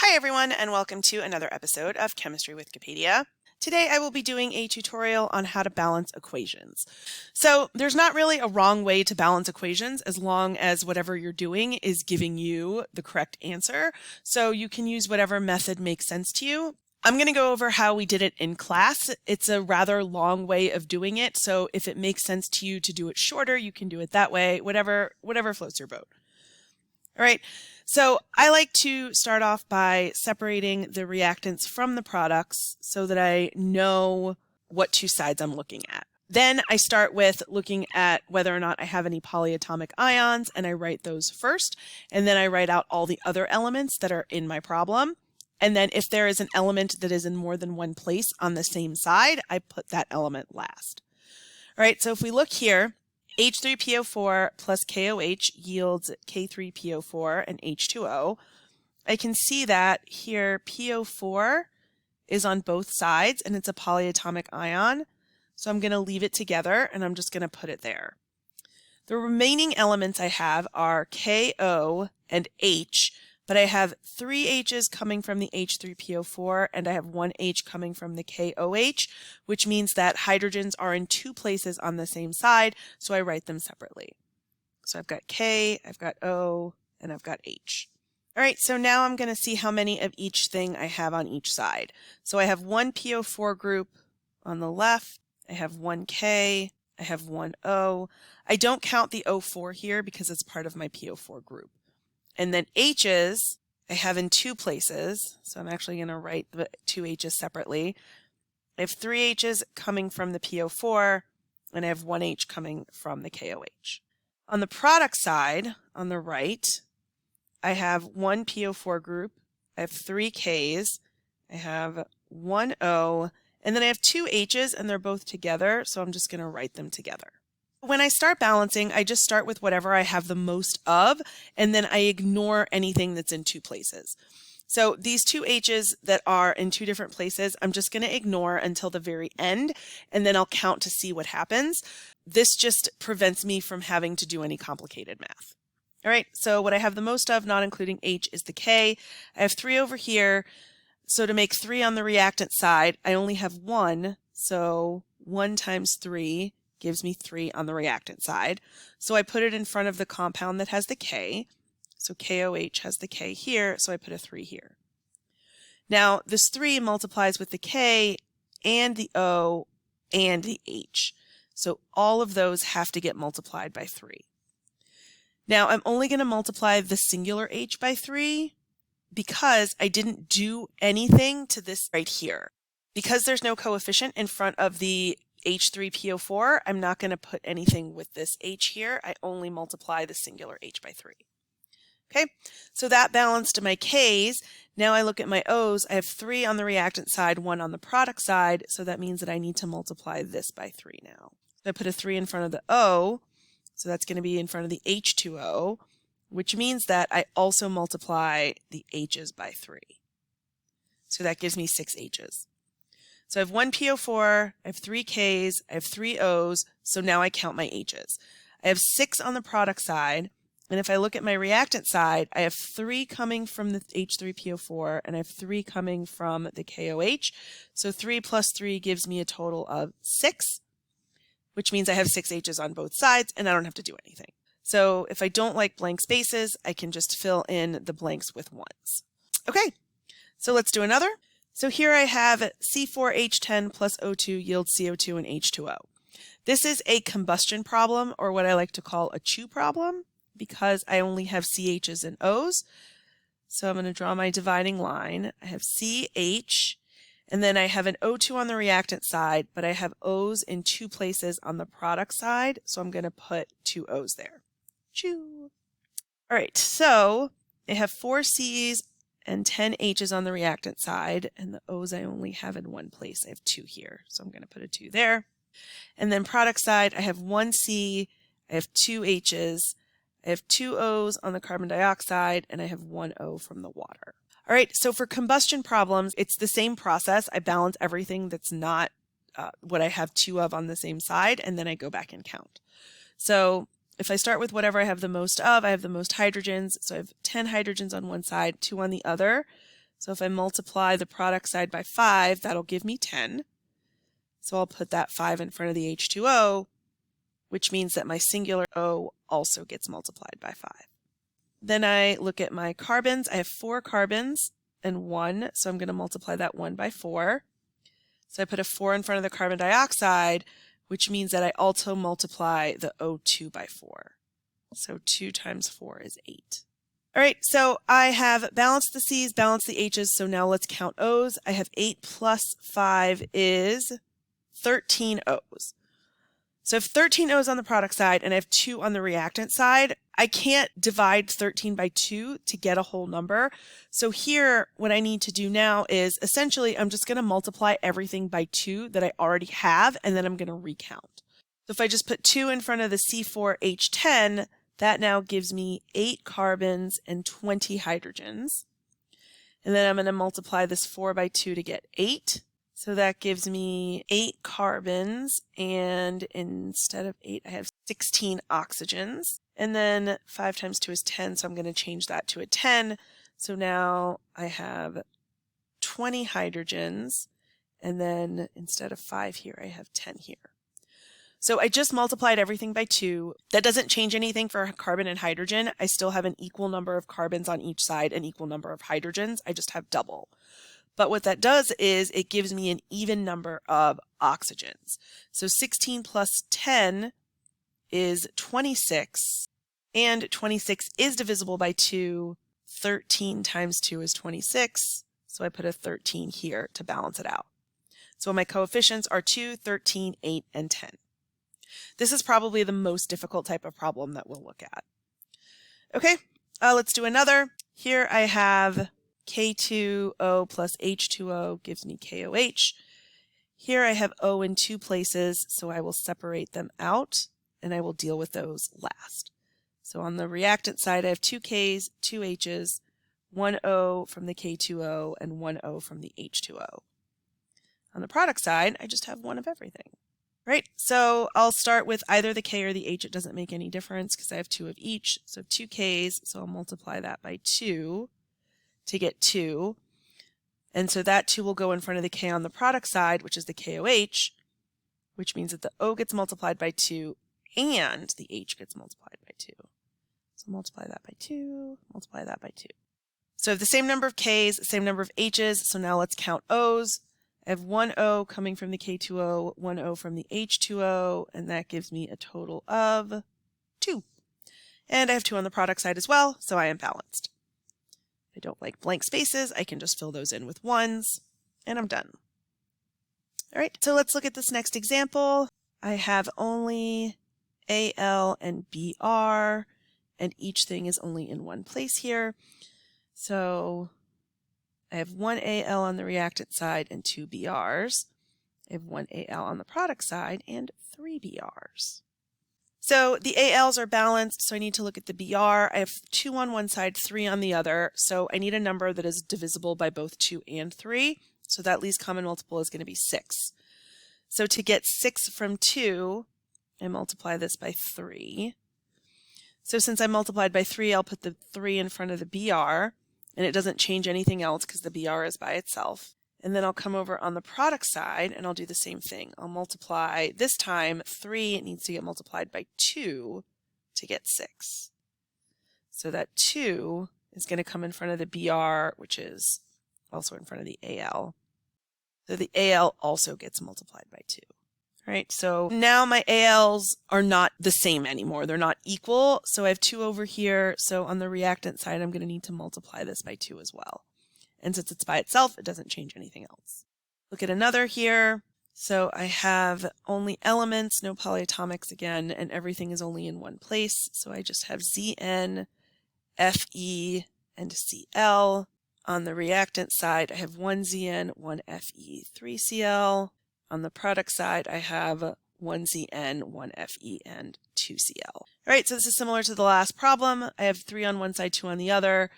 Hi everyone, and welcome to another episode of Chemistry with Wikipedia. Today I will be doing a tutorial on how to balance equations. So there's not really a wrong way to balance equations as long as whatever you're doing is giving you the correct answer. So you can use whatever method makes sense to you. I'm going to go over how we did it in class. It's a rather long way of doing it, so if it makes sense to you to do it shorter, you can do it that way, whatever floats your boat. All right, so I like to start off by separating the reactants from the products so that I know what two sides I'm looking at. Then I start with looking at whether or not I have any polyatomic ions, and I write those first, and then I write out all the other elements that are in my problem. And then if there is an element that is in more than one place on the same side, I put that element last. All right, so if we look here, H3PO4 plus KOH yields K3PO4 and H2O. I can see that here PO4 is on both sides and it's a polyatomic ion. So I'm going to leave it together and I'm just going to put it there. The remaining elements I have are KO and H, but I have 3 H's coming from the H3PO4 and I have 1 H coming from the KOH, which means that hydrogens are in 2 places on the same side, so I write them separately. So I've got K, I've got O, and I've got H. All right, so now I'm going to see how many of each thing I have on each side. So I have 1 PO4 group on the left, I have 1 K, I have 1 O. I don't count the O4 here because it's part of my PO4 group. And then H's, I have in 2 places. So I'm actually going to write the 2 H's separately. I have 3 H's coming from the PO4, and I have 1 H coming from the KOH. On the product side, on the right, I have 1 PO4 group, I have 3 K's, I have 1 O, and then I have 2 H's, and they're both together, so I'm just going to write them together. When I start balancing, I just start with whatever I have the most of, and then I ignore anything that's in 2 places. So these 2 H's that are in 2 different places, I'm just going to ignore until the very end, and then I'll count to see what happens. This just prevents me from having to do any complicated math. All right, so what I have the most of, not including H, is the K. I have 3 over here. So to make 3 on the reactant side, I only have 1, so 1 times 3 gives me 3 on the reactant side. So I put it in front of the compound that has the K. So KOH has the K here, so I put a 3 here. Now this 3 multiplies with the K and the O and the H. So all of those have to get multiplied by 3. Now I'm only going to multiply the singular H by 3 because I didn't do anything to this right here. Because there's no coefficient in front of the H3PO4, I'm not going to put anything with this H here. I only multiply the singular H by 3. Okay, so that balanced my K's. Now I look at my O's. I have 3 on the reactant side, 1 on the product side, so that means that I need to multiply this by 3 now. So I put a 3 in front of the O, so that's going to be in front of the H2O, which means that I also multiply the H's by 3. So that gives me 6 H's. So I have 1 PO4, I have 3 K's, I have 3 O's, so now I count my H's. I have 6 on the product side, and if I look at my reactant side, I have 3 coming from the H3PO4, and I have 3 coming from the KOH. So 3 plus 3 gives me a total of 6, which means I have 6 H's on both sides, and I don't have to do anything. So if I don't like blank spaces, I can just fill in the blanks with 1s. Okay, so let's do another. So here I have C4H10 plus O2 yields CO2 and H2O. This is a combustion problem, or what I like to call a CHO problem, because I only have CH's and O's. So I'm going to draw my dividing line. I have CH, and then I have an O2 on the reactant side, but I have O's in 2 places on the product side, so I'm going to put 2 O's there. Choo! All right, so I have 4 C's and 10 H's on the reactant side, and the O's I only have in 1 place. I have 2 here, so I'm going to put a 2 there. And then product side, I have 1 C, I have 2 H's, I have 2 O's on the carbon dioxide, and I have 1 O from the water. All right, so for combustion problems, it's the same process. I balance everything that's not what I have 2 of on the same side, and then I go back and count. So if I start with whatever I have the most of, I have the most hydrogens. So I have 10 hydrogens on one side, 2 on the other. So if I multiply the product side by 5, that'll give me 10. So I'll put that 5 in front of the H2O, which means that my singular O also gets multiplied by 5. Then I look at my carbons. I have 4 carbons and 1, so I'm going to multiply that 1 by 4. So I put a 4 in front of the carbon dioxide, which means that I also multiply the O2 by 4. So 2 times 4 is 8. All right, so I have balanced the C's, balanced the H's, so now let's count O's. I have 8 plus 5 is 13 O's. So I have 13 O's on the product side and I have 2 on the reactant side. I can't divide 13 by 2 to get a whole number. So here, what I need to do now is essentially I'm just going to multiply everything by 2 that I already have, and then I'm going to recount. So if I just put 2 in front of the C4H10, that now gives me 8 carbons and 20 hydrogens. And then I'm going to multiply this 4 by 2 to get 8. So that gives me 8 carbons, and instead of 8, I have 16 oxygens. And then 5 times 2 is 10, so I'm going to change that to a 10. So now I have 20 hydrogens, and then instead of 5 here, I have 10 here. So I just multiplied everything by 2. That doesn't change anything for carbon and hydrogen. I still have an equal number of carbons on each side, an equal number of hydrogens. I just have double. But what that does is it gives me an even number of oxygens. So 16 plus 10 is 26, and 26 is divisible by 2. 13 times 2 is 26, so I put a 13 here to balance it out. So my coefficients are 2, 13, 8, and 10. This is probably the most difficult type of problem that we'll look at. Okay, let's do another. Here I have K2O plus H2O gives me KOH. Here I have O in 2 places, so I will separate them out, and I will deal with those last. So on the reactant side, I have 2 Ks, 2 Hs, 1 O from the K2O, and 1 O from the H2O. On the product side, I just have 1 of everything. Right, so I'll start with either the K or the H. It doesn't make any difference because I have 2 of each. So 2 Ks, so I'll multiply that by 2 to get 2. And so that 2 will go in front of the K on the product side, which is the KOH, which means that the O gets multiplied by 2 and the H gets multiplied by 2. So multiply that by 2, multiply that by 2. So I have the same number of Ks, same number of Hs, so now let's count Os. I have 1 O coming from the K2O, 1 O from the H2O, and that gives me a total of 2. And I have 2 on the product side as well, so I am balanced. If I don't like blank spaces, I can just fill those in with 1s, and I'm done. All right, so let's look at this next example. I have only Al and Br, and each thing is only in one place here. So I have 1 Al on the reactant side and 2 Brs. I have 1 Al on the product side and 3 Brs. So the Als are balanced, so I need to look at the Br. I have 2 on one side, 3 on the other, so I need a number that is divisible by both 2 and 3. So that least common multiple is going to be 6. So to get 6 from 2, I multiply this by 3. So since I multiplied by 3, I'll put the 3 in front of the Br, and it doesn't change anything else because the Br is by itself. And then I'll come over on the product side and I'll do the same thing. I'll multiply, this time 3, it needs to get multiplied by 2 to get 6. So that 2 is going to come in front of the Br, which is also in front of the Al. So the Al also gets multiplied by 2. All right, so now my Als are not the same anymore. They're not equal. So I have 2 over here. So on the reactant side, I'm going to need to multiply this by 2 as well. And since it's by itself, it doesn't change anything else. Look at another here. So I have only elements, no polyatomics again, and everything is only in one place. So I just have Zn, Fe, and Cl. On the reactant side, I have 1 Zn, 1 Fe, 3 Cl. On the product side, I have 1 Zn, 1 Fe, and 2 Cl. All right, so this is similar to the last problem. I have 3 on one side, 2 on the other.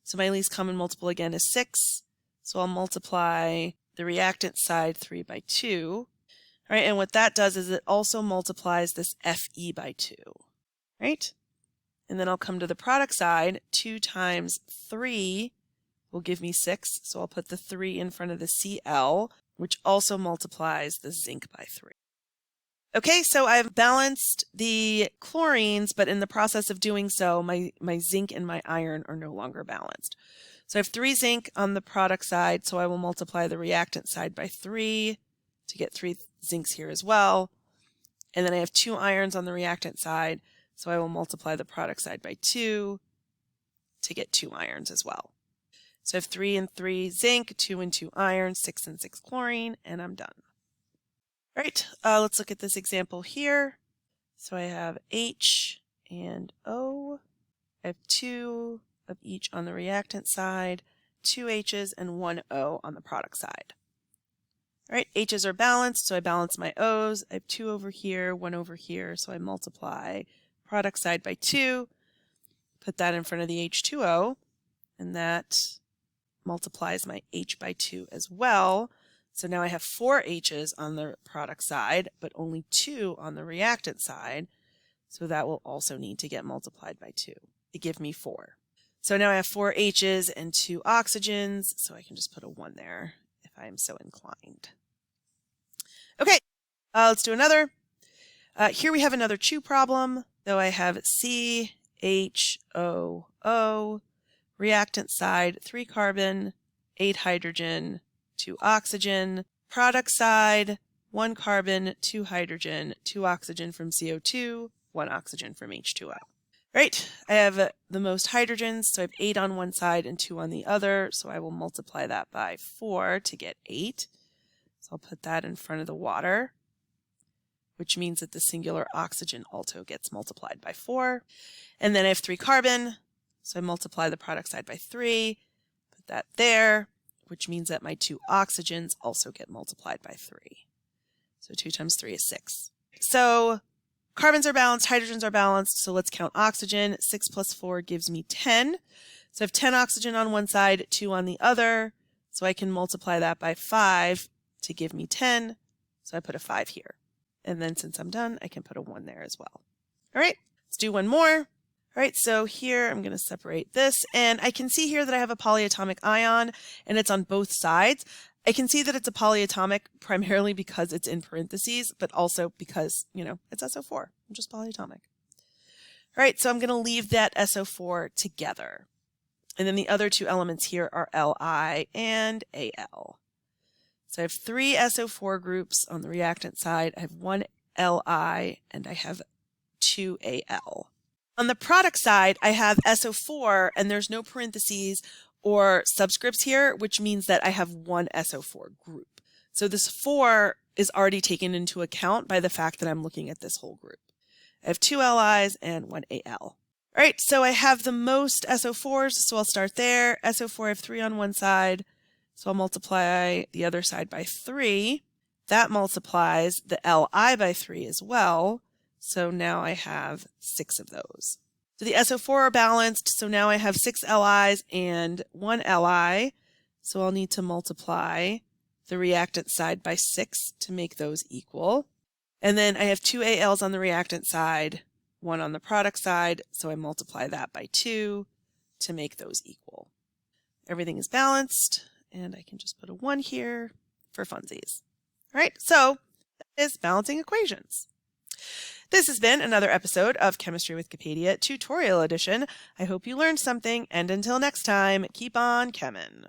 So my least common multiple again is 6. So I'll multiply the reactant side 3 by 2. All right, and what that does is it also multiplies this Fe by 2. Right? And then I'll come to the product side. 2 times 3 will give me 6. So I'll put the 3 in front of the Cl, which also multiplies the zinc by 3. Okay, so I've balanced the chlorines, but in the process of doing so, my zinc and my iron are no longer balanced. So I have 3 zinc on the product side, so I will multiply the reactant side by 3 to get 3 zincs here as well. And then I have 2 irons on the reactant side, so I will multiply the product side by 2 to get 2 irons as well. So I have 3 and 3 zinc, 2 and 2 iron, 6 and 6 chlorine, and I'm done. All right, let's look at this example here. So I have H and O. I have 2 of each on the reactant side, 2 H's and 1 O on the product side. All right, H's are balanced, so I balance my O's. I have 2 over here, 1 over here, so I multiply product side by 2, put that in front of the H2O, and that multiplies my H by 2 as well. So now I have 4 H's on the product side, but only 2 on the reactant side. So that will also need to get multiplied by 2 to give me 4. So now I have 4 H's and 2 oxygens, so I can just put a 1 there if I am so inclined. Okay, let's do another. Here we have another CHO problem. So I have CHOO, reactant side, 3 carbon, 8 hydrogen, 2 oxygen, product side, 1 carbon, 2 hydrogen, 2 oxygen from CO2, 1 oxygen from H2O. Right, I have the most hydrogens, so I have 8 on one side and 2 on the other, so I will multiply that by 4 to get 8. So I'll put that in front of the water, which means that the singular oxygen also gets multiplied by 4. And then I have 3 carbon, so I multiply the product side by 3, put that there, which means that my 2 oxygens also get multiplied by 3. So 2 times 3 is 6. So carbons are balanced, hydrogens are balanced, so let's count oxygen. 6 plus 4 gives me 10. So I have 10 oxygen on one side, 2 on the other, so I can multiply that by 5 to give me 10. So I put a 5 here. And then since I'm done, I can put a 1 there as well. All right, let's do one more. All right, so here I'm going to separate this, and I can see here that I have a polyatomic ion, and it's on both sides. I can see that it's a polyatomic primarily because it's in parentheses, but also because, it's SO4, just polyatomic. All right, so I'm going to leave that SO4 together. And then the other 2 elements here are Li and Al. So I have 3 SO4 groups on the reactant side. I have 1 Li, and I have 2 Al. On the product side, I have SO4, and there's no parentheses or subscripts here, which means that I have 1 SO4 group. So this 4 is already taken into account by the fact that I'm looking at this whole group. I have 2 Lis and 1 Al. All right, so I have the most SO4s, so I'll start there. SO4, I have 3 on one side, so I'll multiply the other side by 3. That multiplies the Li by 3 as well. So now I have 6 of those. So the SO4 are balanced, so now I have 6 Lis and 1 Li. So I'll need to multiply the reactant side by 6 to make those equal. And then I have 2 Als on the reactant side, 1 on the product side, so I multiply that by 2 to make those equal. Everything is balanced, and I can just put a 1 here for funsies. All right, so that is balancing equations. This has been another episode of Chemistry with Capadia Tutorial Edition. I hope you learned something, and until next time, keep on chemin'.